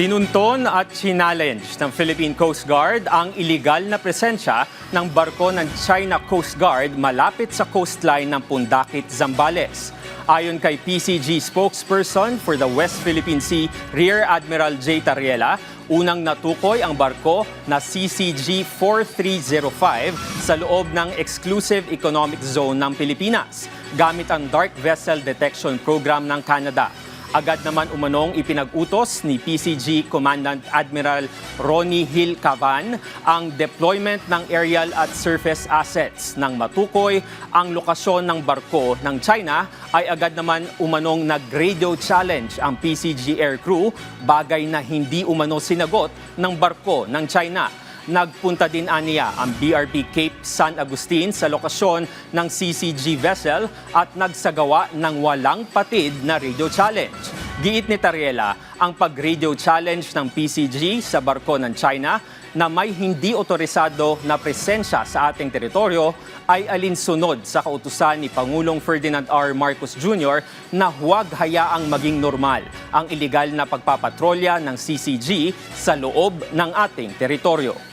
Tinunton at challenge ng Philippine Coast Guard ang iligal na presensya ng barko ng China Coast Guard malapit sa coastline ng Pundakit, Zambales. Ayon kay PCG spokesperson for the West Philippine Sea, Rear Admiral J. Tariela, unang natukoy ang barko na CCG 4305 sa loob ng Exclusive Economic Zone ng Pilipinas gamit ang Dark Vessel Detection Program ng Canada. Agad naman umanong ipinag-utos ni PCG Commandant Admiral Ronnie Hill Cavan ang deployment ng aerial at surface assets. Nang matukoy ang lokasyon ng barko ng China, ay agad naman umanong nag-radio challenge ang PCG aircrew, bagay na hindi umano sinagot ng barko ng China. Nagpunta din aniya ang BRP Cape San Agustin sa lokasyon ng CCG vessel at nagsagawa ng walang patid na radio challenge. Giit ni Tariela, ang pag-radio challenge ng PCG sa barko ng China na may hindi otorisado na presensya sa ating teritoryo ay alinsunod sa kautusan ni Pangulong Ferdinand R. Marcos Jr. na huwag hayaang maging normal ang iligal na pagpapatrolya ng CCG sa loob ng ating teritoryo.